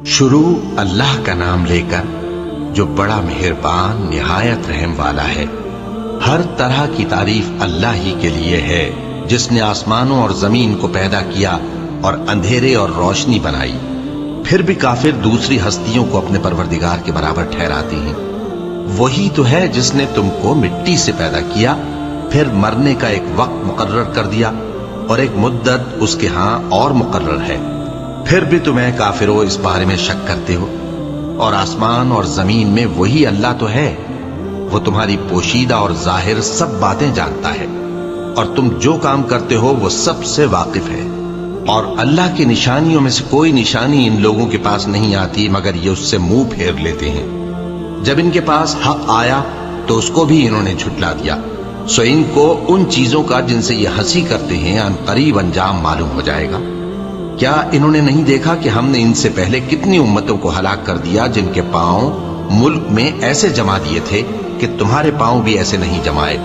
شروع اللہ کا نام لے کر جو بڑا مہربان نہایت رحم والا ہے۔ ہر طرح کی تعریف اللہ ہی کے لیے ہے جس نے آسمانوں اور زمین کو پیدا کیا اور اندھیرے اور روشنی بنائی۔ پھر بھی کافر دوسری ہستیوں کو اپنے پروردگار کے برابر ٹھہراتے ہیں۔ وہی تو ہے جس نے تم کو مٹی سے پیدا کیا، پھر مرنے کا ایک وقت مقرر کر دیا اور ایک مدت اس کے ہاں اور مقرر ہے۔ پھر بھی تمہیں کافروں اس بارے میں شک کرتے ہو، اور آسمان اور زمین میں وہی اللہ تو ہے۔ وہ تمہاری پوشیدہ اور ظاہر سب باتیں جانتا ہے، اور تم جو کام کرتے ہو وہ سب سے واقف ہے۔ اور اللہ کی نشانیوں میں سے کوئی نشانی ان لوگوں کے پاس نہیں آتی مگر یہ اس سے منہ پھیر لیتے ہیں۔ جب ان کے پاس حق آیا تو اس کو بھی انہوں نے جھٹلا دیا، سو ان کو ان چیزوں کا جن سے یہ ہنسی کرتے ہیں ان قریب انجام معلوم ہو جائے گا۔ کیا انہوں نے نہیں دیکھا کہ ہم نے ان سے پہلے کتنی امتوں کو ہلاک کر دیا جن کے پاؤں ملک میں ایسے جما دیے تھے کہ تمہارے پاؤں بھی ایسے نہیں جمائے،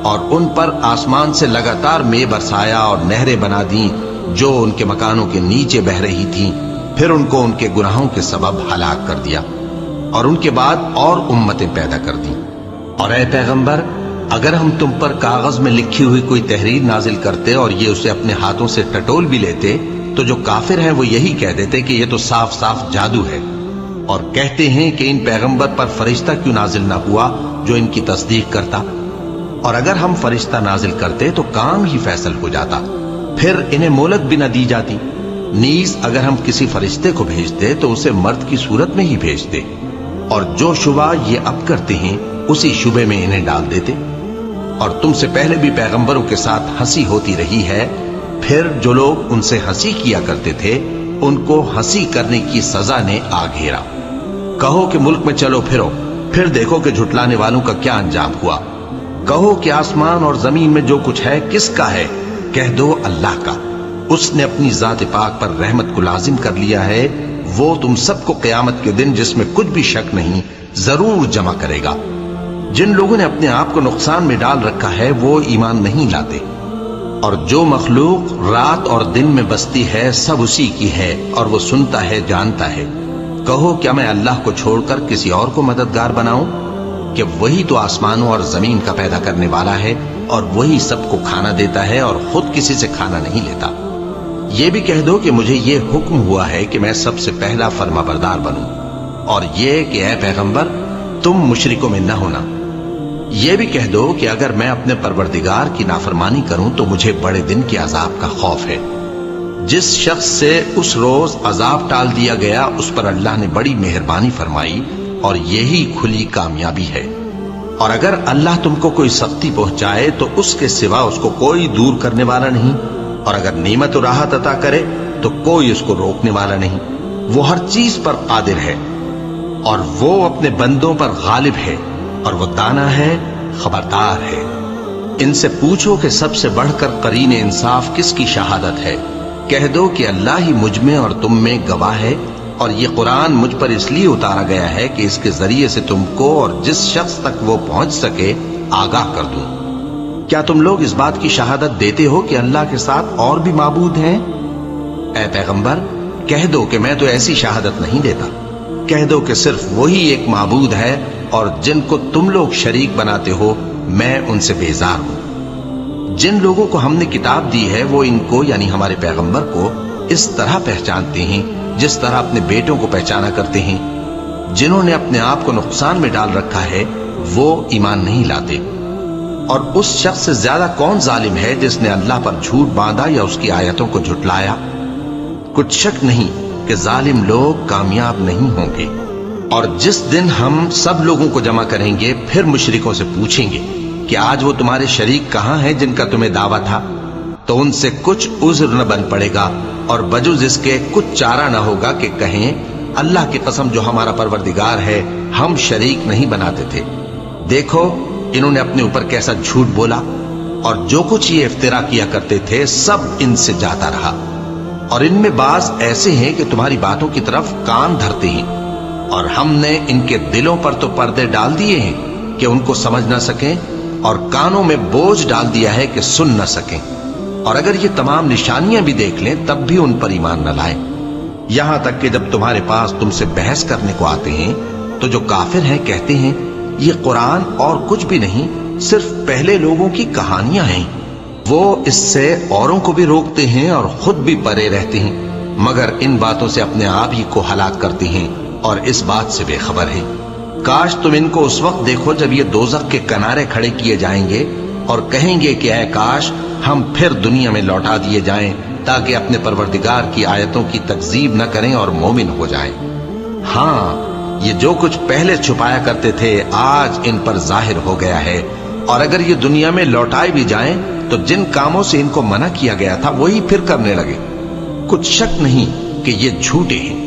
اور ان پر آسمان سے لگاتار مے برسایا اور نہریں بنا دیں جو ان کے مکانوں کے نیچے بہ رہی تھیں، پھر ان کو ان کے گناہوں کے سبب ہلاک کر دیا، اور ان کے بعد اور امتیں پیدا کر دیں۔ اور اے پیغمبر، اگر ہم تم پر کاغذ میں لکھی ہوئی کوئی تحریر نازل کرتے اور یہ اسے اپنے ہاتھوں سے ٹٹول بھی لیتے تو جو کافر ہیں وہ یہی کہہ دیتے کہ یہ تو صاف صاف جادو ہے، اور کہتے ہیں کہ ان پیغمبر پر فرشتہ کیوں نازل نہ ہوا جو ان کی تصدیق کرتا، اور اگر ہم فرشتہ نازل کرتے تو کام ہی فیصل ہو جاتا، پھر انہیں مہلت بھی نہ دی جاتی۔ نیز اگر ہم کسی فرشتے کو بھیجتے تو اسے مرد کی صورت میں ہی بھیجتے، اور جو شبہ یہ اب کرتے ہیں اسی شبے میں انہیں ڈال دیتے۔ اور تم سے پہلے بھی پیغمبروں کے ساتھ ہنسی ہوتی رہی ہے، پھر جو لوگ ان سے ہنسی کیا کرتے تھے ان کو ہنسی کرنے کی سزا نے آ گھیرا۔ کہو کہ ملک میں چلو پھرو، پھر دیکھو کہ جھٹلانے والوں کا کیا انجام ہوا۔ کہو کہ آسمان اور زمین میں جو کچھ ہے کس کا ہے؟ کہہ دو اللہ کا۔ اس نے اپنی ذات پاک پر رحمت کو لازم کر لیا ہے، وہ تم سب کو قیامت کے دن جس میں کچھ بھی شک نہیں ضرور جمع کرے گا۔ جن لوگوں نے اپنے آپ کو نقصان میں ڈال رکھا ہے وہ ایمان نہیں لاتے، اور جو مخلوق رات اور دن میں بستی ہے سب اسی کی ہے، اور وہ سنتا ہے جانتا ہے۔ کہو کیا میں اللہ کو چھوڑ کر کسی اور کو مددگار بناؤں؟ کہ وہی تو آسمانوں اور زمین کا پیدا کرنے والا ہے، اور وہی سب کو کھانا دیتا ہے اور خود کسی سے کھانا نہیں لیتا۔ یہ بھی کہہ دو کہ مجھے یہ حکم ہوا ہے کہ میں سب سے پہلا فرما بردار بنوں، اور یہ کہ اے پیغمبر تم مشرکوں میں نہ ہونا۔ یہ بھی کہہ دو کہ اگر میں اپنے پروردگار کی نافرمانی کروں تو مجھے بڑے دن کے عذاب کا خوف ہے۔ جس شخص سے اس روز عذاب ٹال دیا گیا اس پر اللہ نے بڑی مہربانی فرمائی، اور یہی کھلی کامیابی ہے۔ اور اگر اللہ تم کو کوئی سختی پہنچائے تو اس کے سوا اس کو کوئی دور کرنے والا نہیں، اور اگر نعمت و راحت عطا کرے تو کوئی اس کو روکنے والا نہیں۔ وہ ہر چیز پر قادر ہے، اور وہ اپنے بندوں پر غالب ہے، اور وہ دانا ہے، خبردار ہے۔ ان سے پوچھو کہ سب سے بڑھ کر قرین انصاف کس کی شہادت ہے؟ کہہ دو کہ اللہ ہی مجھ میں اور تم میں گواہ ہے، اور یہ قرآن مجھ پر اس لیے اتارا گیا ہے کہ اس کے ذریعے سے تم کو اور جس شخص تک وہ پہنچ سکے آگاہ کر دوں۔ کیا تم لوگ اس بات کی شہادت دیتے ہو کہ اللہ کے ساتھ اور بھی معبود ہیں؟ اے پیغمبر کہہ دو کہ میں تو ایسی شہادت نہیں دیتا۔ کہہ دو کہ صرف وہی ایک معبود ہے، اور جن کو تم لوگ شریک بناتے ہو میں ان سے بیزار ہوں۔ جن لوگوں کو ہم نے کتاب دی ہے وہ ان کو یعنی ہمارے پیغمبر کو اس طرح پہچانتے ہیں جس طرح اپنے بیٹوں کو پہچانا کرتے ہیں۔ جنہوں نے اپنے آپ کو نقصان میں ڈال رکھا ہے وہ ایمان نہیں لاتے۔ اور اس شخص سے زیادہ کون ظالم ہے جس نے اللہ پر جھوٹ باندھا یا اس کی آیتوں کو جھٹلایا؟ کچھ شک نہیں کہ ظالم لوگ کامیاب نہیں ہوں گے۔ اور جس دن ہم سب لوگوں کو جمع کریں گے پھر مشرکوں سے پوچھیں گے کہ آج وہ تمہارے شریک کہاں ہیں جن کا تمہیں دعویٰ تھا، تو ان سے کچھ عذر نہ بن پڑے گا، اور بجز اس کے کچھ چارہ نہ ہوگا کہ کہیں اللہ کی قسم جو ہمارا پروردگار ہے ہم شریک نہیں بناتے تھے۔ دیکھو انہوں نے اپنے اوپر کیسا جھوٹ بولا، اور جو کچھ یہ افترا کیا کرتے تھے سب ان سے جاتا رہا۔ اور ان میں بعض ایسے ہیں کہ تمہاری باتوں کی طرف کان دھرتے ہیں، اور ہم نے ان کے دلوں پر تو پردے ڈال دیے ہیں کہ ان کو سمجھ نہ سکیں، اور کانوں میں بوجھ ڈال دیا ہے کہ سن نہ سکیں، اور اگر یہ تمام نشانیاں بھی دیکھ لیں تب بھی ان پر ایمان نہ لائیں۔ یہاں تک کہ جب تمہارے پاس تم سے بحث کرنے کو آتے ہیں تو جو کافر ہیں کہتے ہیں یہ قرآن اور کچھ بھی نہیں، صرف پہلے لوگوں کی کہانیاں ہیں۔ وہ اس سے اوروں کو بھی روکتے ہیں اور خود بھی پرے رہتے ہیں، مگر ان باتوں سے اپنے آپ ہی کو ہلاک کرتے ہیں اور اس بات سے بے خبر ہیں۔ کاش تم ان کو اس وقت دیکھو جب یہ دوزخ کے کنارے کھڑے کیے جائیں گے اور کہیں گے کہ اے کاش ہم پھر دنیا میں لوٹا دیے جائیں تاکہ اپنے پروردگار کی آیتوں کی تکذیب نہ کریں اور مومن ہو جائیں۔ ہاں، یہ جو کچھ پہلے چھپایا کرتے تھے آج ان پر ظاہر ہو گیا ہے، اور اگر یہ دنیا میں لوٹائے بھی جائیں تو جن کاموں سے ان کو منع کیا گیا تھا وہی پھر کرنے لگے۔ کچھ شک نہیں کہ یہ جھوٹے ہیں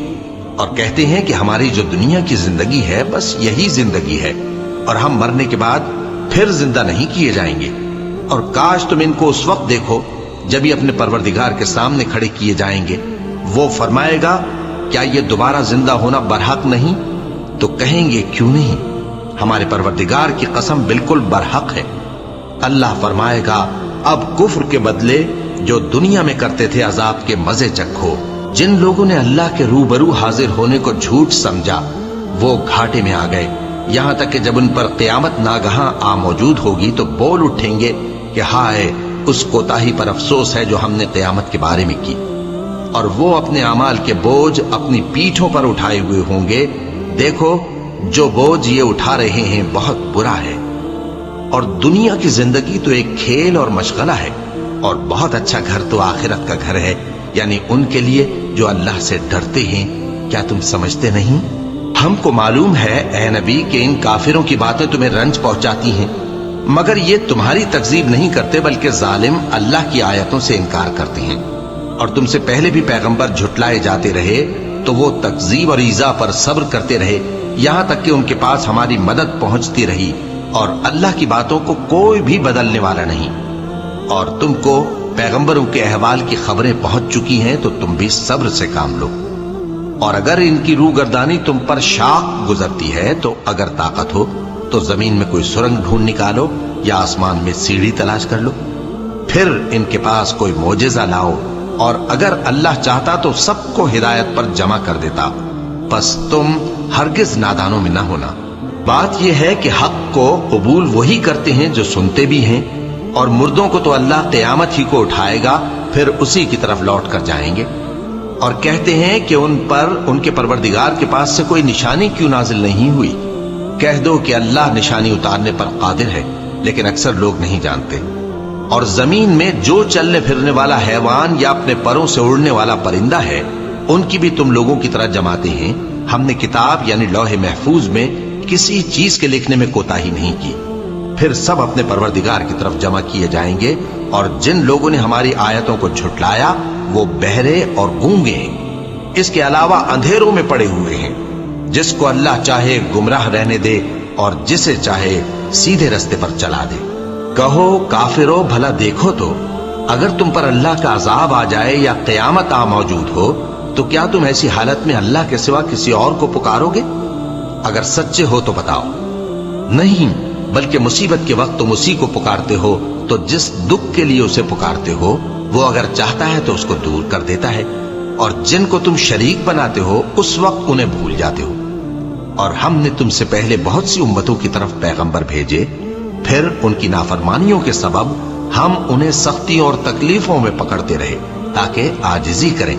اور کہتے ہیں کہ ہماری جو دنیا کی زندگی ہے بس یہی زندگی ہے اور ہم مرنے کے بعد پھر زندہ نہیں کیے جائیں گے۔ اور کاش تم ان کو اس وقت دیکھو جب یہ اپنے پروردگار کے سامنے کھڑے کیے جائیں گے، وہ فرمائے گا کیا یہ دوبارہ زندہ ہونا برحق نہیں؟ تو کہیں گے کیوں نہیں، ہمارے پروردگار کی قسم بالکل برحق ہے۔ اللہ فرمائے گا اب کفر کے بدلے جو دنیا میں کرتے تھے عذاب کے مزے چکھو۔ جن لوگوں نے اللہ کے روبرو حاضر ہونے کو جھوٹ سمجھا وہ گھاٹے میں آ گئے، یہاں تک کہ جب ان پر قیامت ناگہاں آ موجود ہوگی تو بول اٹھیں گے کہ ہائے اس کوتاہی پر افسوس ہے جو ہم نے قیامت کے بارے میں کی، اور وہ اپنے اعمال کے بوجھ اپنی پیٹھوں پر اٹھائے ہوئے ہوں گے۔ دیکھو جو بوجھ یہ اٹھا رہے ہیں بہت برا ہے، اور دنیا کی زندگی تو ایک کھیل اور مشغلہ ہے، اور بہت اچھا گھر تو آخرت کا گھر ہے، یعنی ان کے لیے جو اللہ سے ڈرتے ہیں۔ کیا تم سمجھتے نہیں؟ ہم کو معلوم ہے اے نبی کہ ان کافروں کی باتیں تمہیں رنج پہنچاتی ہیں، مگر یہ تمہاری تکذیب نہیں کرتے بلکہ ظالم اللہ کی آیتوں سے انکار کرتے ہیں، اور تم سے پہلے بھی پیغمبر جھٹلائے جاتے رہے تو وہ تکذیب اور ایذا پر صبر کرتے رہے، یہاں تک کہ ان کے پاس ہماری مدد پہنچتی رہی، اور اللہ کی باتوں کو کوئی بھی بدلنے والا نہیں۔ اور تم کو پیغمبروں کے احوال کی خبریں پہنچ چکی ہیں تو تم بھی صبر سے کام لو، اور اگر ان کی روگردانی تم پر شاق گزرتی ہے تو اگر طاقت ہو تو زمین میں کوئی سرنگ ڈھونڈ نکالو یا آسمان میں سیڑھی تلاش کر لو، پھر ان کے پاس کوئی معجزہ لاؤ، اور اگر اللہ چاہتا تو سب کو ہدایت پر جمع کر دیتا، پس تم ہرگز نادانوں میں نہ ہونا۔ بات یہ ہے کہ حق کو قبول وہی کرتے ہیں جو سنتے بھی ہیں، اور مردوں کو تو اللہ قیامت ہی کو اٹھائے گا، پھر اسی کی طرف لوٹ کر جائیں گے۔ اور کہتے ہیں کہ ان پر ان کے پروردگار کے پاس سے کوئی نشانی کیوں نازل نہیں ہوئی؟ کہہ دو کہ اللہ نشانی اتارنے پر قادر ہے، لیکن اکثر لوگ نہیں جانتے۔ اور زمین میں جو چلنے پھرنے والا حیوان یا اپنے پروں سے اڑنے والا پرندہ ہے ان کی بھی تم لوگوں کی طرح جماتے ہیں۔ ہم نے کتاب یعنی لوح محفوظ میں کسی چیز کے لکھنے میں کوتاہی نہیں کی، پھر سب اپنے پروردگار کی طرف جمع کیے جائیں گے۔ اور جن لوگوں نے ہماری آیتوں کو جھٹلایا وہ بہرے اور گونگے ہیں، اس کے علاوہ اندھیروں میں پڑے ہوئے ہیں۔ جس کو اللہ چاہے گمراہ رہنے دے اور جسے چاہے سیدھے رستے پر چلا دے۔ کہو کافرو بھلا دیکھو تو اگر تم پر اللہ کا عذاب آ جائے یا قیامت آ موجود ہو تو کیا تم ایسی حالت میں اللہ کے سوا کسی اور کو پکارو گے؟ اگر سچے ہو تو بتاؤ۔ نہیں، بلکہ مصیبت کے وقت تم اسی کو پکارتے ہو، تو جس دکھ کے لیے اسے پکارتے ہو وہ اگر چاہتا ہے تو اس کو دور کر دیتا ہے، اور جن کو تم شریک بناتے ہو اس وقت انہیں بھول جاتے ہو۔ اور ہم نے تم سے پہلے بہت سی امتوں کی طرف پیغمبر بھیجے، پھر ان کی نافرمانیوں کے سبب ہم انہیں سختیوں اور تکلیفوں میں پکڑتے رہے تاکہ عاجزی کریں۔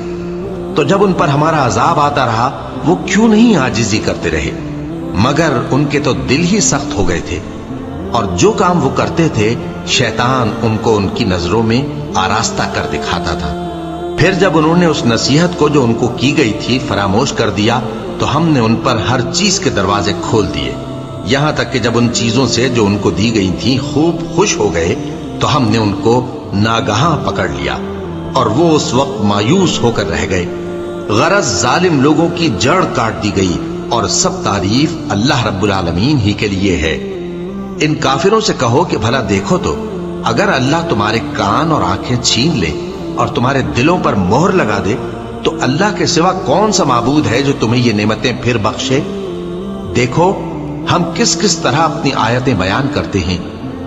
تو جب ان پر ہمارا عذاب آتا رہا وہ کیوں نہیں عاجزی کرتے رہے؟ مگر ان کے تو دل ہی سخت ہو گئے تھے، اور جو کام وہ کرتے تھے شیطان ان کو ان کی نظروں میں آراستہ کر دکھاتا تھا۔ پھر جب انہوں نے اس نصیحت کو جو ان کو کی گئی تھی فراموش کر دیا تو ہم نے ان پر ہر چیز کے دروازے کھول دیے، یہاں تک کہ جب ان چیزوں سے جو ان کو دی گئی تھی خوب خوش ہو گئے تو ہم نے ان کو ناگہاں پکڑ لیا، اور وہ اس وقت مایوس ہو کر رہ گئے۔ غرض ظالم لوگوں کی جڑ کاٹ دی گئی، اور سب تعریف اللہ رب العالمین ہی کے لیے ہے۔ ان کافروں سے کہو کہ بھلا دیکھو تو اگر اللہ تمہارے کان اور آنکھیں چھین لے اور تمہارے دلوں پر مہر لگا دے تو اللہ کے سوا کون سا معبود ہے جو تمہیں یہ نعمتیں پھر بخشے؟ دیکھو ہم کس کس طرح اپنی آیتیں بیان کرتے ہیں،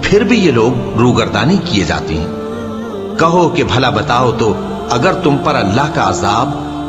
پھر بھی یہ لوگ روگردانی کیے جاتے ہیں۔ کہو کہ بھلا بتاؤ تو اگر تم پر اللہ کا عذاب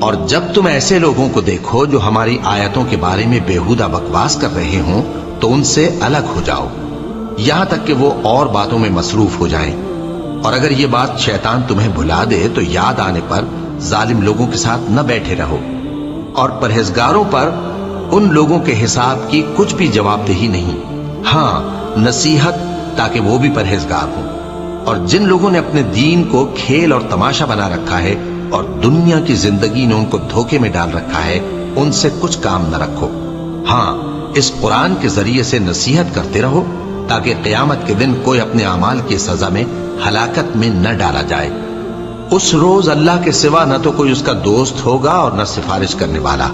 اور جب تم ایسے لوگوں کو دیکھو جو ہماری آیتوں کے بارے میں بےہودہ بکواس کر رہے ہوں تو ان سے الگ ہو جاؤ، یہاں تک کہ وہ اور باتوں میں مصروف ہو جائیں۔ اور اگر یہ بات شیطان تمہیں بھلا دے تو یاد آنے پر ظالم لوگوں کے ساتھ نہ بیٹھے رہو، اور پرہیزگاروں پر ان لوگوں کے حساب کی کچھ بھی جواب دہی نہیں، ہاں نصیحت تاکہ وہ بھی پرہیزگار ہوں۔ اور جن لوگوں نے اپنے دین کو کھیل اور تماشا بنا رکھا ہے اور دنیا کی زندگی نے ان کو دھوکے میں ڈال رکھا ہے، ان سے کچھ کام نہ رکھو، ہاں اس قرآن کے ذریعے سے نصیحت کرتے رہو تاکہ قیامت کے دن کوئی اپنے اعمال کی سزا میں ہلاکت میں نہ ڈالا جائے۔ اس روز اللہ کے سوا نہ تو کوئی اس کا دوست ہوگا اور نہ سفارش کرنے والا،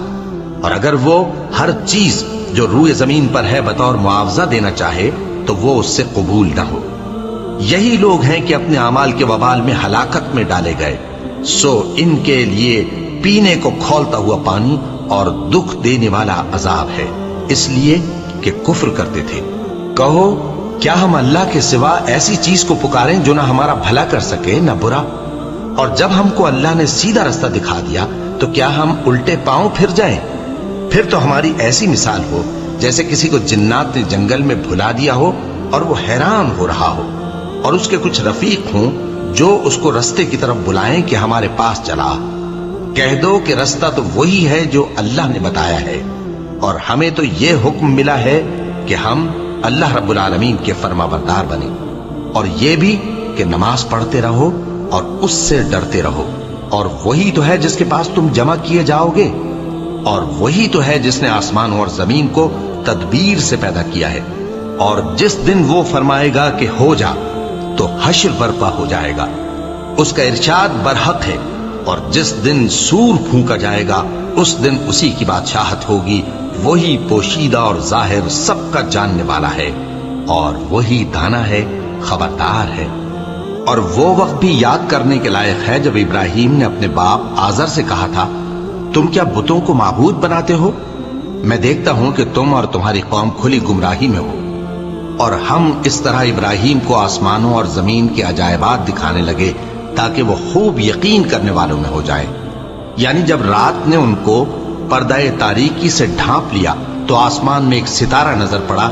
اور اگر وہ ہر چیز جو روئے زمین پر ہے بطور معاوضہ دینا چاہے تو وہ اس سے قبول نہ ہو۔ یہی لوگ ہیں کہ اپنے اعمال کے وبال میں ہلاکت میں ڈالے گئے، سو ان کے لیے پینے کو کھولتا ہوا پانی اور دکھ دینے والا عذاب ہے، اس لیے کہ کفر کرتے تھے۔ کہو کیا ہم اللہ کے سوا ایسی چیز کو پکاریں جو نہ ہمارا بھلا کر سکے نہ برا؟ اور جب ہم کو اللہ نے سیدھا رستہ دکھا دیا تو کیا ہم الٹے پاؤں پھر جائیں؟ پھر تو ہماری ایسی مثال ہو جیسے کسی کو جنات نے جنگل میں بھلا دیا ہو اور وہ حیران ہو رہا ہو، اور اس کے کچھ رفیق ہوں جو اس کو رستے کی طرف بلائیں کہ ہمارے پاس چلا۔ کہہ دو کہ رستہ تو وہی ہے جو اللہ نے بتایا ہے، اور ہمیں تو یہ حکم ملا ہے کہ ہم اللہ رب العالمین کے فرما بردار بنیں، اور یہ بھی کہ نماز پڑھتے رہو اور اس سے ڈرتے رہو، اور وہی تو ہے جس کے پاس تم جمع کیے جاؤ گے، اور وہی تو ہے جس نے آسمانوں اور زمین کو تدبیر سے پیدا کیا ہے، اور جس دن وہ فرمائے گا کہ ہو جا تو حشر برپا ہو جائے گا، اس کا ارشاد برحق ہے، اور جس دن سور پھونکا جائے گا اس دن اسی کی بادشاہت ہوگی، وہی پوشیدہ اور ظاہر سب کا جاننے والا ہے، اور وہی دانا ہے، خبردار ہے۔ اور وہ وقت بھی یاد کرنے کے لائق ہے جب ابراہیم نے اپنے باپ آزر سے کہا تھا، تم کیا بتوں کو معبود بناتے ہو؟ میں دیکھتا ہوں کہ تم اور تمہاری قوم کھلی گمراہی میں ہو۔ اور ہم اس طرح ابراہیم کو آسمانوں اور زمین کے عجائبات دکھانے لگے تاکہ وہ خوب یقین کرنے والوں میں ہو جائے۔ یعنی جب رات نے ان کو پردہ تاریکی سے ڈھانپ لیا تو آسمان میں ایک ستارہ نظر پڑا،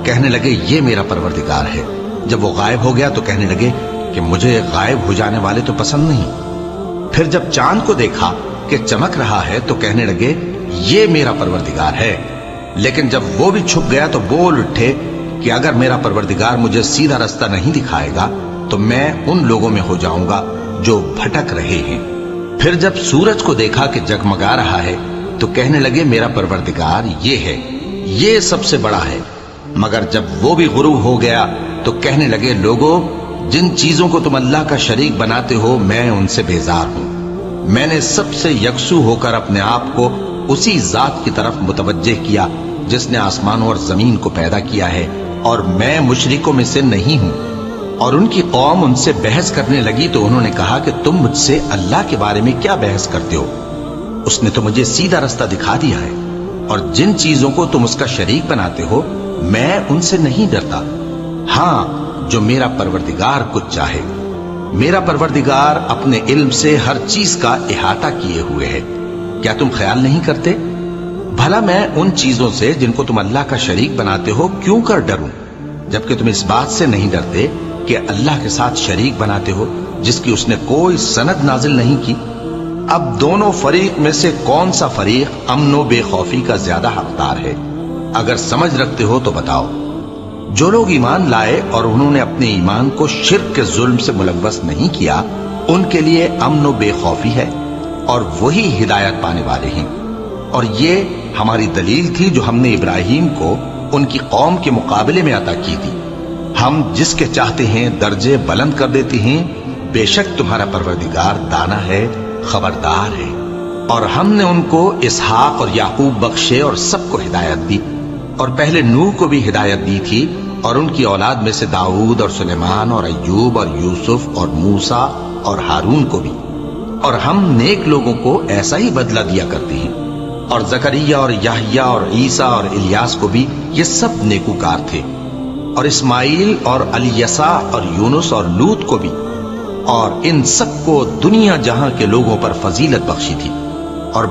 کہنے لگے یہ میرا پروردگار ہے۔ جب وہ غائب ہو گیا تو کہنے لگے کہ مجھے غائب ہو جانے والے تو پسند نہیں۔ پھر جب چاند کو دیکھا کہ چمک رہا ہے تو کہنے لگے یہ میرا پروردگار ہے۔ لیکن جب وہ بھی چھپ گیا تو بول اٹھے کہ اگر میرا پروردگار مجھے سیدھا رستہ نہیں دکھائے گا تو میں ان لوگوں میں ہو جاؤں گا جو بھٹک رہے ہیں۔ پھر جب سورج کو دیکھا کہ جگمگا رہا ہے تو کہنے لگے میرا پروردگار یہ ہے، یہ سب سے بڑا ہے۔ مگر جب وہ بھی غروب ہو گیا تو کہنے لگے لوگو، جن چیزوں کو تم اللہ کا شریک بناتے ہو میں ان سے بیزار ہوں۔ میں نے سب سے یکسو ہو کر اپنے آپ کو اسی ذات کی طرف متوجہ کیا جس نے آسمانوں اور زمین کو پیدا کیا ہے، اور میں مشرکوں میں سے نہیں ہوں۔ اور ان کی قوم ان سے بحث کرنے لگی تو انہوں نے کہا کہ تم مجھ سے اللہ کے بارے میں کیا بحث کرتے ہو؟ اس نے تو مجھے سیدھا رستہ دکھا دیا ہے، اور جن چیزوں کو تم اس کا شریک بناتے ہو میں ان سے نہیں ڈرتا، ہاں جو میرا پروردگار کچھ چاہے۔ میرا پروردگار اپنے علم سے ہر چیز کا احاطہ کیے ہوئے ہے، کیا تم خیال نہیں کرتے؟ بھلا میں ان چیزوں سے جن کو تم اللہ کا شریک بناتے ہو کیوں کر ڈروں، جبکہ تم اس بات سے نہیں ڈرتے کہ اللہ کے ساتھ شریک بناتے ہو جس کی اس نے کوئی سند نازل نہیں کی۔ اب دونوں فریق میں سے کون سا فریق امن و بے خوفی کا زیادہ حقدار ہے؟ اگر سمجھ رکھتے ہو تو بتاؤ۔ جو لوگ ایمان لائے اور انہوں نے اپنے ایمان کو شرک کے ظلم سے ملوث نہیں کیا ان کے لیے امن و بے خوفی ہے، اور وہی ہدایت پانے والے ہیں۔ اور یہ ہماری دلیل تھی جو ہم نے ابراہیم کو ان کی قوم کے مقابلے میں عطا کی تھی۔ ہم جس کے چاہتے ہیں درجے بلند کر دیتے ہیں، بے شک تمہارا پروردگار دانا ہے، خبردار ہے۔ اور ہم نے ان کو اسحاق اور یعقوب بخشے اور سب کو ہدایت دی، اور پہلے نوح کو بھی ہدایت دی تھی، اور ان کی اولاد میں سے داؤد اور سلیمان اور ایوب اور یوسف اور موسیٰ اور ہارون کو بھی۔ اور ہم نیک لوگوں کو ایسا ہی بدلہ دیا کرتے ہیں۔ اور زکریا اور یحییٰ اور عیسیٰ اور الیاس کو بھی، یہ سب نیکوکار تھے۔ اور اسماعیل اور الیسع اور یونس اور لوط کو بھی، اور ان سب کو دنیا جہاں کے لوگوں پر فضیلت بخشی تھی۔ اور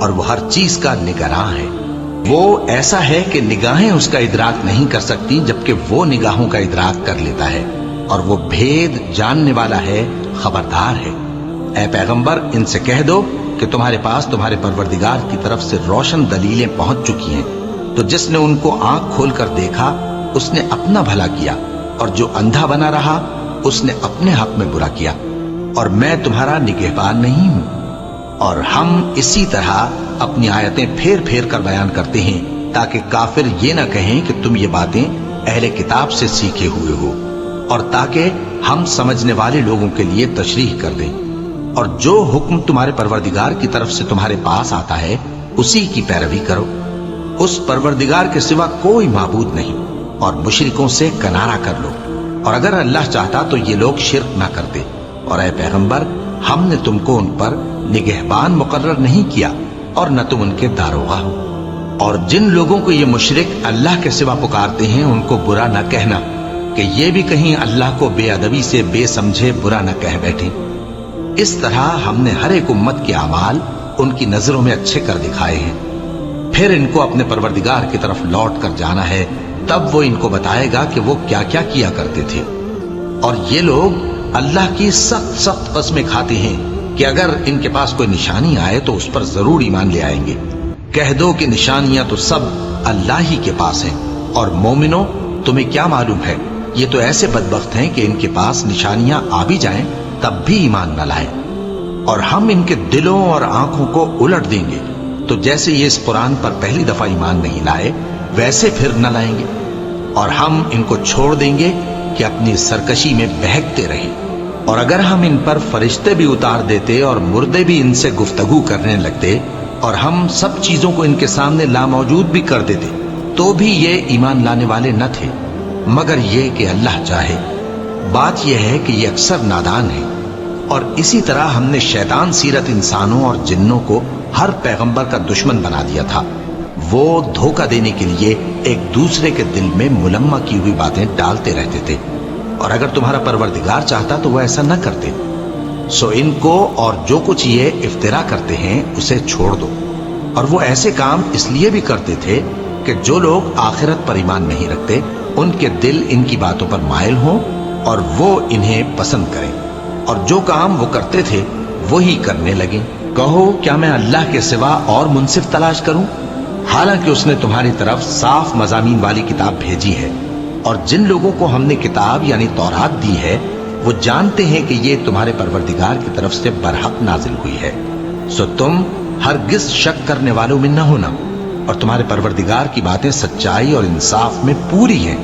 اور وہ ہر چیز کا نگراں ہے۔ وہ ایسا ہے کہ نگاہیں اس کا ادراک نہیں کر سکتی، جبکہ وہ نگاہوں کا ادراک کر لیتا ہے، اور وہ بھید جاننے والا ہے، خبردار ہے۔ اے پیغمبر، ان سے کہہ دو کہ تمہارے پاس تمہارے پروردگار کی طرف سے روشن دلیلیں پہنچ چکی ہیں، تو جس نے ان کو آنکھ کھول کر دیکھا اس نے اپنا بھلا کیا، اور جو اندھا بنا رہا اس نے اپنے حق میں برا کیا، اور میں تمہارا نگہبان نہیں ہوں۔ اور ہم اسی طرح اپنی آیتیں پھیر پھیر کر بیان کرتے ہیں تاکہ کافر یہ نہ کہیں کہ تم یہ باتیں اہل کتاب سے سیکھے ہوئے ہو، اور تاکہ ہم سمجھنے والے لوگوں کے لیے تشریح کر دیں۔ اور جو حکم تمہارے پروردگار کی طرف سے تمہارے پاس آتا ہے اسی کی پیروی کرو، اس پروردگار کے سوا کوئی معبود نہیں، اور مشرکوں سے کنارہ کر لو، اور اگر اللہ چاہتا تو یہ لوگ شرک نہ کرتے۔ اور اے پیغمبر، ہم نے تم کو ان پر نگہبان مقرر نہیں کیا، اور نہ تم ان کے داروغہ ہو۔ اور جن لوگوں کو یہ مشرک اللہ کے سوا پکارتے ہیں ان کو برا نہ کہنا، کہ یہ بھی کہیں اللہ کو بے ادبی سے بے سمجھے برا نہ کہہ بیٹھیں۔ اس طرح ہم نے ہر ایک امت کے اعمال ان کی نظروں میں اچھے کر دکھائے ہیں، پھر ان کو اپنے پروردگار کی طرف لوٹ کر جانا ہے، تب وہ ان کو بتائے گا کہ وہ کیا کیا کیا کرتے تھے۔ اور یہ لوگ اللہ کی سخت سخت قسمیں کھاتے ہیں کہ اگر ان کے پاس کوئی نشانی آئے تو اس پر ضرور ایمان لے آئیں گے۔ کہہ دو کہ نشانیاں تو سب اللہ ہی کے پاس ہیں، اور مومنوں تمہیں کیا معلوم ہے، یہ تو ایسے بدبخت ہیں کہ ان کے پاس نشانیاں آ بھی جائیں تب بھی ایمان نہ لائیں۔ اور ہم ان کے دلوں اور آنکھوں کو الٹ دیں گے، تو جیسے یہ اس قرآن پر پہلی دفعہ ایمان نہیں لائے ویسے پھر نہ لائیں گے، اور ہم ان کو چھوڑ دیں گے کہ اپنی سرکشی میں بہکتے رہیں۔ اور اگر ہم ان پر فرشتے بھی اتار دیتے اور مردے بھی ان سے گفتگو کرنے لگتے، اور ہم سب چیزوں کو ان کے سامنے لاموجود بھی کر دیتے، تو بھی یہ ایمان لانے والے نہ تھے، مگر یہ کہ اللہ چاہے۔ بات یہ ہے کہ یہ اکثر نادان ہے۔ اور اسی طرح ہم نے شیطان سیرت انسانوں اور جنوں کو ہر پیغمبر کا دشمن بنا دیا تھا۔ وہ دھوکہ دینے کے لیے ایک دوسرے کے دل میں ملمہ کی ہوئی باتیں ڈالتے رہتے تھے، اور اگر تمہارا پروردگار چاہتا تو وہ ایسا نہ کرتے۔ سو ان کو اور جو کچھ یہ افترا کرتے ہیں اسے چھوڑ دو۔ اور وہ ایسے کام اس لیے بھی کرتے تھے کہ جو لوگ آخرت پر ایمان نہیں رکھتے ان کے دل ان کی باتوں پر مائل ہوں اور وہ انہیں پسند کریں، اور جو کام وہ کرتے تھے وہی کرنے لگیں۔ کہو کیا میں اللہ کے سوا اور منصف تلاش کروں، حالانکہ اس نے تمہاری طرف صاف مضامین والی کتاب بھیجی ہے، اور جن لوگوں کو ہم نے کتاب یعنی تورات دی ہے وہ جانتے ہیں کہ یہ تمہارے پروردگار کی طرف سے برحق نازل ہوئی ہے۔ سو تم ہرگز شک کرنے والوں میں نہ ہونا، اور تمہارے پروردگار کی باتیں سچائی اور انصاف میں پوری ہیں،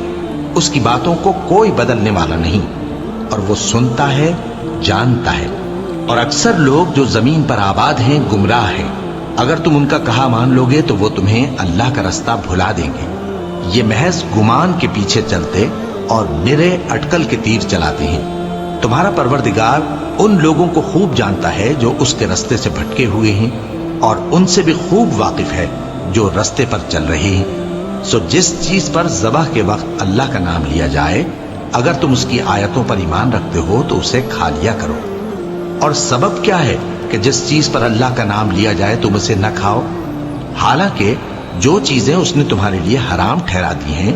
اس کی باتوں کو کوئی بدلنے والا نہیں، اور وہ سنتا ہے، جانتا ہے۔ اور اکثر لوگ جو زمین پر آباد ہیں گمراہ ہیں، اگر تم ان کا کہا مان لوگے تو وہ تمہیں اللہ کا رستہ بھلا دیں گے۔ یہ محض گمان کے پیچھے چلتے اور نرے اٹکل کے تیر چلاتے ہیں۔ تمہارا پروردگار ان لوگوں کو خوب جانتا ہے جو اس کے رستے سے بھٹکے ہوئے ہیں، اور ان سے بھی خوب واقف ہے جو رستے پر چل رہے ہیں۔ سو جس چیز پر ذبح کے وقت اللہ کا نام لیا جائے، اگر تم اس کی آیتوں پر ایمان رکھتے ہو تو اسے کھا لیا کرو۔ اور سبب کیا ہے کہ جس چیز پر اللہ کا نام لیا جائے تم اسے نہ کھاؤ، حالانکہ جو چیزیں اس نے تمہارے لیے حرام ٹھہرا دی ہیں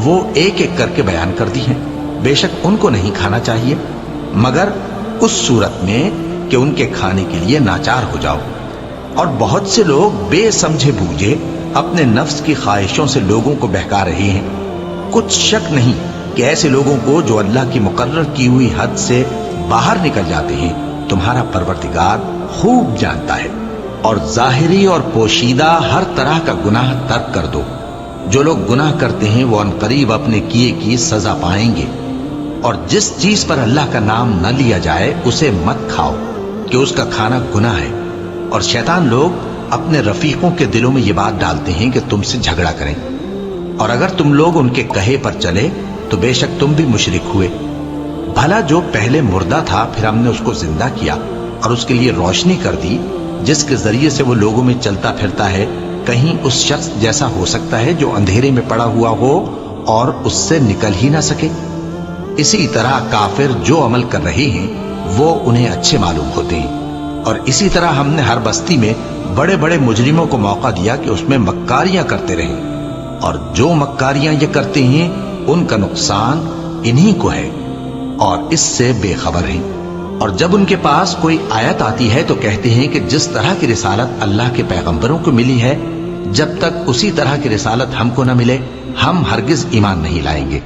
وہ ایک ایک کر کے بیان کر دی ہیں۔ بے شک ان کو نہیں کھانا چاہیے مگر اس صورت میں کہ ان کے کھانے کے لیے ناچار ہو جاؤ۔ اور بہت سے لوگ بے سمجھے بوجھے اپنے نفس کی خواہشوں سے لوگوں کو بہکا رہے ہیں۔ کچھ شک نہیں کہ ایسے لوگوں کو جو اللہ کی مقرر کی ہوئی حد سے باہر نکل جاتے ہیں تمہارا پروردگار خوب جانتا ہے۔ اور ظاہری اور پوشیدہ ہر طرح کا گناہ ترک کر دو۔ جو لوگ گناہ کرتے ہیں وہ عنقریب اپنے کیے کی سزا پائیں گے۔ اور جس چیز پر اللہ کا نام نہ لیا جائے اسے مت کھاؤ کہ اس کا کھانا گناہ ہے۔ اور شیطان لوگ اپنے رفیقوں کے دلوں میں یہ بات ڈالتے ہیں کہ تم سے جھگڑا کریں، اور اگر تم لوگ ان کے کہے پر چلے تو بے شک تم بھی مشرک ہوئے۔ بھلا جو پہلے مردہ تھا پھر ہم نے اس کو زندہ کیا اور اس کے لیے روشنی کر دی جس کے ذریعے سے وہ لوگوں میں چلتا پھرتا ہے، کہیں اس شخص جیسا ہو سکتا ہے جو اندھیرے میں پڑا ہوا ہو اور اس سے نکل ہی نہ سکے؟ اسی طرح کافر جو عمل کر رہے ہیں وہ انہیں اچھے معلوم ہوتے ہیں، اور اسی طرح ہم نے ہر بستی میں بڑے بڑے مجرموں کو موقع دیا کہ اس میں مکاریاں کرتے رہیں، اور جو مکاریاں یہ کرتے ہیں ان کا نقصان انہی کو ہے اور اس سے بے خبر ہیں۔ اور جب ان کے پاس کوئی آیت آتی ہے تو کہتے ہیں کہ جس طرح کی رسالت اللہ کے پیغمبروں کو ملی ہے، جب تک اسی طرح کی رسالت ہم کو نہ ملے ہم ہرگز ایمان نہیں لائیں گے۔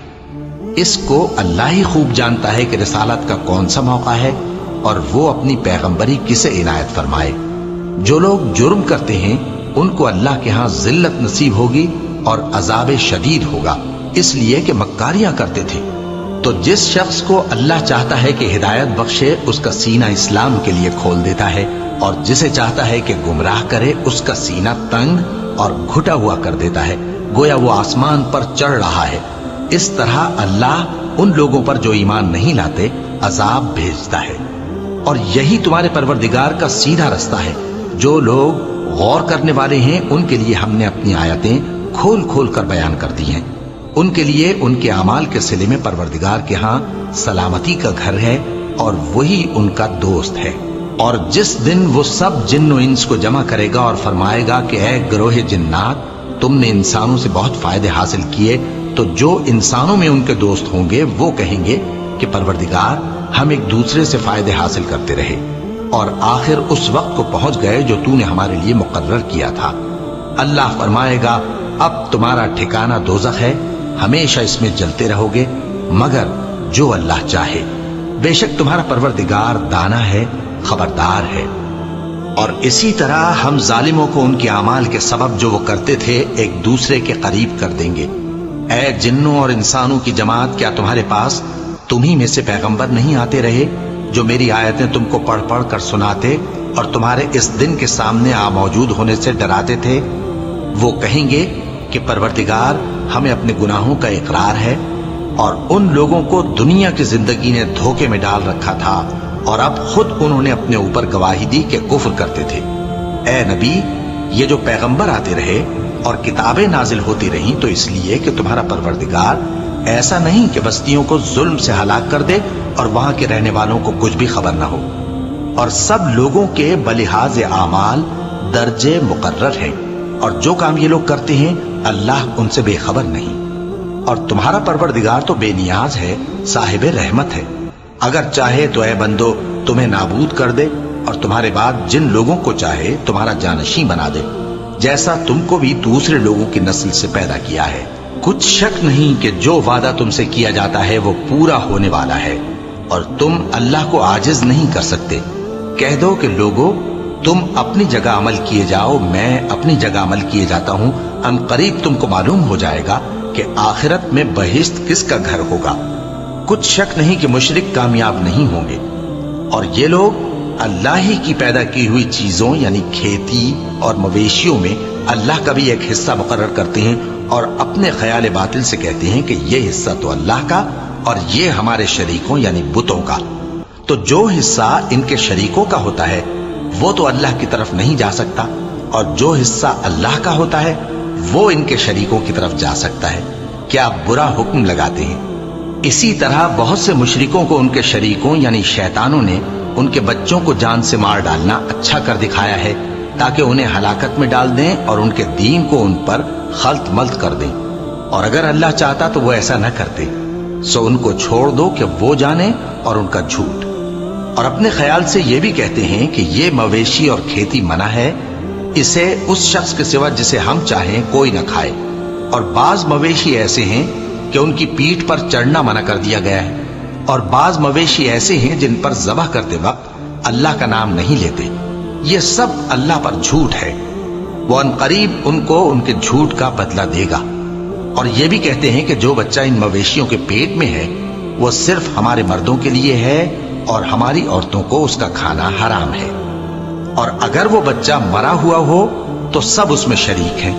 اس کو اللہ ہی خوب جانتا ہے کہ رسالت کا کون سا موقع ہے اور وہ اپنی پیغمبری کسے عنایت فرمائے۔ جو لوگ جرم کرتے ہیں ان کو اللہ کے ہاں ذلت نصیب ہوگی اور عذاب شدید ہوگا، اس لیے کہ مکاریاں کرتے تھے۔ تو جس شخص کو اللہ چاہتا ہے کہ ہدایت بخشے اس کا سینہ اسلام کے لیے کھول دیتا ہے، اور جسے چاہتا ہے کہ گمراہ کرے اس کا سینہ تنگ اور گھٹا ہوا کر دیتا ہے، گویا وہ آسمان پر چڑھ رہا ہے۔ اس طرح اللہ ان لوگوں پر جو ایمان نہیں لاتے عذاب بھیجتا ہے۔ اور یہی تمہارے پروردگار کا سیدھا رستہ ہے۔ جو لوگ غور کرنے والے ہیں ان کے لیے ہم نے اپنی آیتیں کھول کھول کر بیان کر دی ہیں۔ ان کے لیے ان کے اعمال کے صلے میں پروردگار کے ہاں سلامتی کا گھر ہے اور وہی ان کا دوست ہے۔ اور جس دن وہ سب جن و انس کو جمع کرے گا اور فرمائے گا کہ اے گروہ جنات، تم نے انسانوں سے بہت فائدے حاصل کیے، تو جو انسانوں میں ان کے دوست ہوں گے وہ کہیں گے کہ پروردگار ہم ایک دوسرے سے فائدے حاصل کرتے رہے اور آخر اس وقت کو پہنچ گئے جو تو نے ہمارے لیے مقرر کیا تھا۔ اللہ فرمائے گا اب تمہارا ٹھکانہ دوزخ ہے، ہمیشہ اس میں جلتے رہو گے مگر جو اللہ چاہے، بے شک تمہارا پروردگار دانا ہے، خبردار ہے۔ اور اسی طرح ہم ظالموں کو ان کے اعمال کے سبب جو وہ کرتے تھے ایک دوسرے کے قریب کر دیں گے۔ اے جنوں اور انسانوں کی جماعت، کیا تمہارے پاس تمہیں میں سے پیغمبر نہیں آتے رہے جو میری آیتیں تم کو پڑھ پڑھ کر سناتے اور تمہارے اس دن کے سامنے آ موجود ہونے سے ڈراتے تھے؟ وہ کہیں گے کہ پروردگار ہمیں اپنے گناہوں کا اقرار ہے، اور ان لوگوں کو دنیا کی زندگی نے دھوکے میں ڈال رکھا تھا اور اب خود انہوں نے اپنے اوپر گواہی دی کہ کفر کرتے تھے۔ اے نبی، یہ جو پیغمبر آتے رہے اور کتابیں نازل ہوتی رہیں تو اس لیے کہ تمہارا پروردگار ایسا نہیں کہ بستیوں کو ظلم سے ہلاک کر دے اور وہاں کے رہنے والوں کو کچھ بھی خبر نہ ہو، اور سب لوگوں کے بلحاظ اعمال درجے مقرر ہیں، اور جو کام یہ لوگ کرتے ہیں اللہ ان سے بے خبر نہیں۔ اور تمہارا پروردگار تو بے نیاز ہے، صاحب رحمت ہے، اگر چاہے تو اے بندو تمہیں نابود کر دے اور تمہارے بعد جن لوگوں کو چاہے تمہارا جانشین بنا دے، جیسا تم کو بھی دوسرے لوگوں کی نسل سے پیدا کیا ہے۔ کچھ شک نہیں کہ جو وعدہ تم سے کیا جاتا ہے وہ پورا ہونے والا ہے، اور تم اللہ کو عاجز نہیں کر سکتے۔ کہہ دو کہ لوگو تم اپنی جگہ عمل کیے جاؤ، میں اپنی جگہ عمل کیے جاتا ہوں، ان قریب تم کو معلوم ہو جائے گا کہ آخرت میں بہشت کس کا گھر ہوگا۔ کچھ شک نہیں کہ مشرک کامیاب نہیں ہوں گے۔ اور یہ لوگ اللہ ہی کی پیدا کی ہوئی چیزوں یعنی کھیتی اور مویشیوں میں اللہ کا بھی ایک حصہ مقرر کرتے ہیں اور اپنے خیال باطل سے کہتے ہیں کہ یہ حصہ تو اللہ کا اور یہ ہمارے شریکوں یعنی بتوں کا۔ تو جو حصہ ان کے شریکوں کا ہوتا ہے وہ تو اللہ کی طرف نہیں جا سکتا، اور جو حصہ اللہ کا ہوتا ہے وہ ان کے شریکوں کی طرف جا سکتا ہے۔ کیا برا حکم لگاتے ہیں۔ اسی طرح بہت سے مشرکوں کو ان کے شریکوں یعنی شیطانوں نے ان کے بچوں کو جان سے مار ڈالنا اچھا کر دکھایا ہے تاکہ انہیں ہلاکت میں ڈال دیں اور ان کے دین کو ان پر خلط ملط کر دیں، اور اگر اللہ چاہتا تو وہ ایسا نہ کرتے۔ سو ان کو چھوڑ دو کہ وہ جانے اور ان کا جھوٹ۔ اور اپنے خیال سے یہ بھی کہتے ہیں کہ یہ مویشی اور کھیتی منع ہے، اسے اس شخص کے سوا جسے ہم چاہیں کوئی نہ کھائے، اور بعض مویشی ایسے ہیں کہ ان کی پیٹھ پر چڑھنا منع کر دیا گیا ہے، اور بعض مویشی ایسے ہیں جن پر ذبح کرتے وقت اللہ کا نام نہیں لیتے۔ یہ سب اللہ پر جھوٹ ہے، وہ ان قریب ان کو ان کے جھوٹ کا بدلہ دے گا۔ اور یہ بھی کہتے ہیں کہ جو بچہ ان مویشیوں کے پیٹ میں ہے وہ صرف ہمارے مردوں کے لیے ہے اور ہماری عورتوں کو اس کا کھانا حرام ہے، اور اگر وہ بچہ مرا ہوا ہو تو سب اس میں شریک ہیں،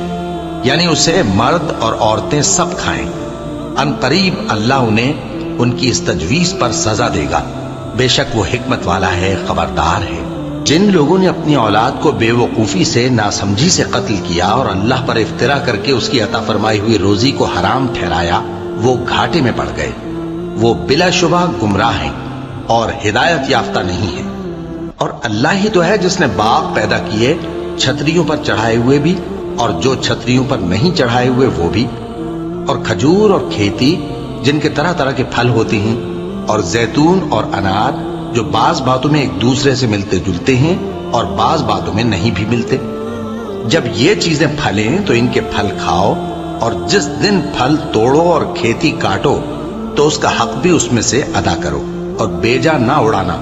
یعنی اسے مرد اور عورتیں سب کھائیں۔ ان قریب اللہ انہیں ان کی اس تجویز پر سزا دے گا، بے شک وہ حکمت والا ہے، خبردار ہے۔ جن لوگوں نے اپنی اولاد کو بے وقوفی سے ناسمجھی سے قتل کیا اور اللہ پر افترا کر کے اس کی عطا فرمائی ہوئی روزی کو حرام ٹھہرایا، وہ گھاٹے میں پڑ گئے، وہ بلا شبہ گمراہ ہیں اور ہدایت یافتہ نہیں ہیں۔ اور اللہ ہی تو ہے جس نے باغ پیدا کیے چھتریوں پر چڑھائے ہوئے بھی اور جو چھتریوں پر نہیں چڑھائے ہوئے وہ بھی، اور کھجور اور کھیتی جن کے طرح طرح کے پھل ہوتے ہیں، اور زیتون اور انار جو بعض باتوں میں ایک دوسرے سے ملتے جلتے ہیں اور بعض باتوں میں نہیں بھی ملتے۔ جب یہ چیزیں پھلیں تو ان کے پھل کھاؤ، اور جس دن پھل توڑو اور کھیتی کاٹو تو اس کا حق بھی اس میں سے ادا کرو، اور بیجا نہ اڑانا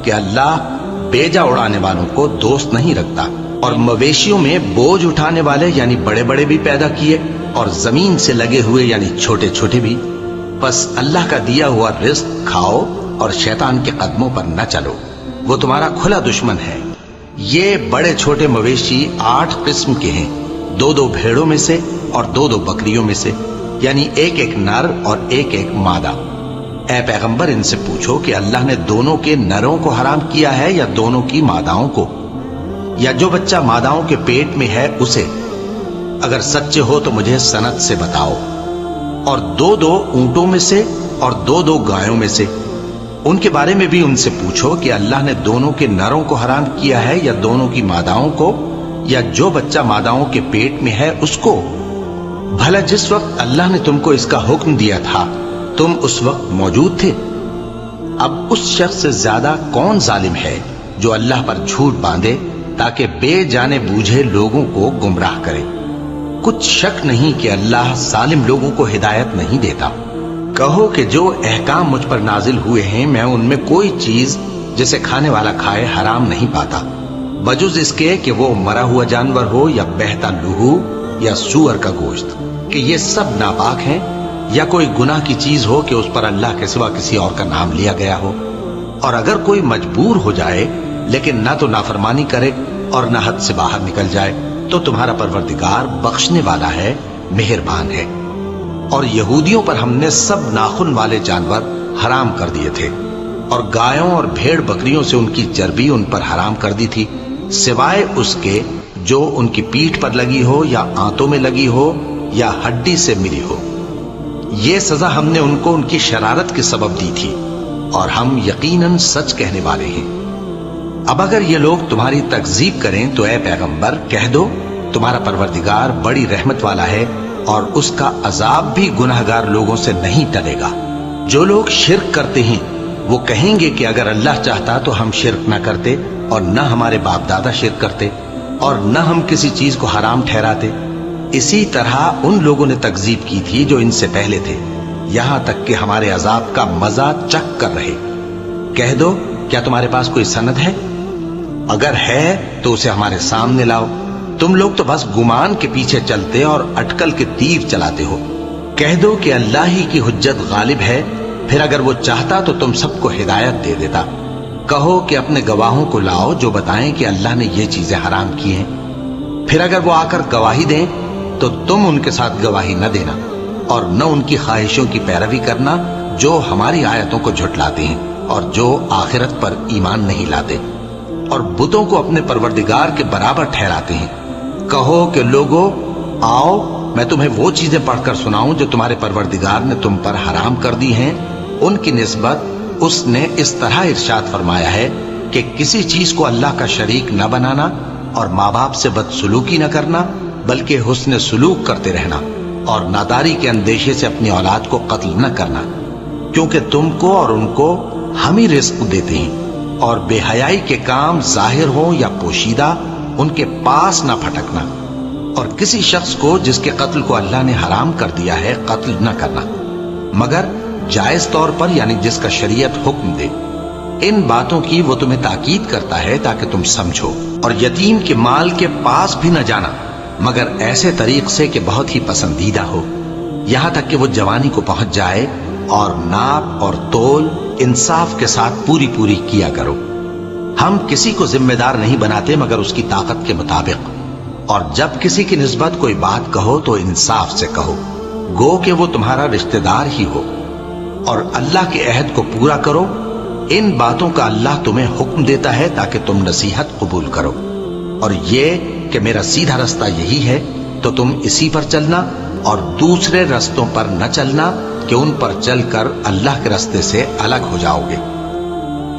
کہ اللہ بیجا اڑانے والوں کو دوست نہیں رکھتا۔ اور مویشیوں میں بوجھ اٹھانے والے یعنی بڑے بڑے بھی پیدا کیے، اور زمین سے لگے ہوئے یعنی چھوٹے چھوٹے بھی۔ بس اللہ کا دیا ہوا رزق کھاؤ اور شیطان کے قدموں پر نہ چلو، وہ تمہارا کھلا دشمن ہے۔ یہ بڑے چھوٹے مویشی 8 قسم کے ہیں، 2 بھیڑوں میں سے اور 2 بکریوں میں سے، یعنی ایک نر اور ایک مادہ۔ اے پیغمبر ان سے پوچھو کہ اللہ نے دونوں کے نروں کو حرام کیا ہے یا دونوں کی ماداؤں کو، یا جو بچہ ماداؤں کے پیٹ میں ہے اسے؟ اگر سچے ہو تو مجھے سند سے بتاؤ۔ اور 2 اونٹوں میں سے اور 2 گایوں میں سے، ان کے بارے میں بھی ان سے پوچھو کہ اللہ نے دونوں کے نروں کو حرام کیا ہے یا دونوں کی ماداؤں کو، یا جو بچہ ماداؤں کے پیٹ میں ہے اس کو؟ بھلا جس وقت اللہ نے تم کو اس کا حکم دیا تھا تم اس وقت موجود تھے؟ اب اس شخص سے زیادہ کون ظالم ہے جو اللہ پر جھوٹ باندھے تاکہ بے جانے بوجھے لوگوں کو گمراہ کرے؟ کچھ شک نہیں کہ اللہ ظالم لوگوں کو ہدایت نہیں دیتا۔ کہو کہ جو احکام مجھ پر نازل ہوئے ہیں میں ان میں کوئی چیز جسے کھانے والا کھائے حرام نہیں پاتا، بجز اس کے کہ وہ مرا ہوا جانور ہو یا بہتا لہو یا سور کا گوشت، کہ یہ سب ناپاک ہیں، یا کوئی گناہ کی چیز ہو کہ اس پر اللہ کے سوا کسی اور کا نام لیا گیا ہو۔ اور اگر کوئی مجبور ہو جائے لیکن نہ تو نافرمانی کرے اور نہ حد سے باہر نکل جائے تو تمہارا پروردگار بخشنے والا ہے، مہربان ہے۔ اور یہودیوں پر ہم نے سب ناخن والے جانور حرام کر دیے تھے، اور گایوں اور بھیڑ بکریوں سے ان کی چربی ان پر حرام کر دی تھی، سوائے اس کے جو ان کی پیٹھ پر لگی ہو یا آنتوں میں لگی ہو یا ہڈی سے ملی ہو۔ یہ سزا ہم نے ان کو ان کی شرارت کے سبب دی تھی، اور ہم یقیناً سچ کہنے والے ہیں۔ اب اگر یہ لوگ تمہاری تکذیب کریں تو اے پیغمبر کہہ دو تمہارا پروردگار بڑی رحمت والا ہے، اور اس کا عذاب بھی گناہگار لوگوں سے نہیں ٹلے گا۔ جو لوگ شرک کرتے ہیں وہ کہیں گے کہ اگر اللہ چاہتا تو ہم شرک نہ کرتے، اور نہ ہمارے باپ دادا شرک کرتے، اور نہ ہم کسی چیز کو حرام ٹھہراتے۔ اسی طرح ان لوگوں نے تکذیب کی تھی جو ان سے پہلے تھے، یہاں تک کہ ہمارے عذاب کا مزہ چکھ کر رہے۔ کہہ دو کیا تمہارے پاس کوئی سند ہے؟ اگر ہے تو اسے ہمارے سامنے لاؤ۔ تم لوگ تو بس گمان کے پیچھے چلتے اور اٹکل کے تیر چلاتے ہو۔ کہہ دو کہ اللہ ہی کی حجت غالب ہے، پھر اگر وہ چاہتا تو تم سب کو ہدایت دے دیتا۔ کہو کہ اپنے گواہوں کو لاؤ جو بتائیں کہ اللہ نے یہ چیزیں حرام کی ہیں، پھر اگر وہ آ کر گواہی دیں تو تم ان کے ساتھ گواہی نہ دینا، اور نہ ان کی خواہشوں کی پیروی کرنا جو ہماری آیتوں کو جھٹلاتے ہیں اور جو آخرت پر ایمان نہیں لاتے، اور بتوں کو اپنے پروردگار کے برابر ٹھہراتے ہیں۔ کہو کہ لوگو آؤ میں تمہیں وہ چیزیں پڑھ کر سناؤں جو تمہارے پروردگار نے تم پر حرام کر دی ہیں۔ ان کی نسبت اس نے اس طرح ارشاد فرمایا ہے کہ کسی چیز کو اللہ کا شریک نہ بنانا، اور ماں باپ سے بدسلوکی نہ کرنا بلکہ حسن سلوک کرتے رہنا، اور ناداری کے اندیشے سے اپنی اولاد کو قتل نہ کرنا، کیونکہ تم کو اور ان کو ہم ہی رزق دیتے ہیں۔ اور بے حیائی کے کام ظاہر ہوں یا پوشیدہ ان کے پاس نہ پھٹکنا، اور کسی شخص کو جس کے قتل کو اللہ نے حرام کر دیا ہے قتل نہ کرنا، مگر جائز طور پر یعنی جس کا شریعت حکم دے۔ ان باتوں کی وہ تمہیں تاکید کرتا ہے تاکہ تم سمجھو۔ اور یتیم کے مال کے پاس بھی نہ جانا مگر ایسے طریق سے کہ بہت ہی پسندیدہ ہو، یہاں تک کہ وہ جوانی کو پہنچ جائے، اور ناپ اور تول انصاف کے ساتھ پوری پوری کیا کرو۔ ہم کسی کو ذمہ دار نہیں بناتے مگر اس کی طاقت کے مطابق، اور جب کسی کی نسبت کوئی بات کہو تو انصاف سے کہو، گو کہ وہ تمہارا رشتہ دار ہی ہو، اور اللہ کے عہد کو پورا کرو۔ ان باتوں کا اللہ تمہیں حکم دیتا ہے تاکہ تم نصیحت قبول کرو، اور یہ کہ میرا سیدھا رستہ یہی ہے تو تم اسی پر چلنا، اور دوسرے رستوں پر نہ چلنا کہ ان پر چل کر اللہ کے رستے سے الگ ہو جاؤ گے۔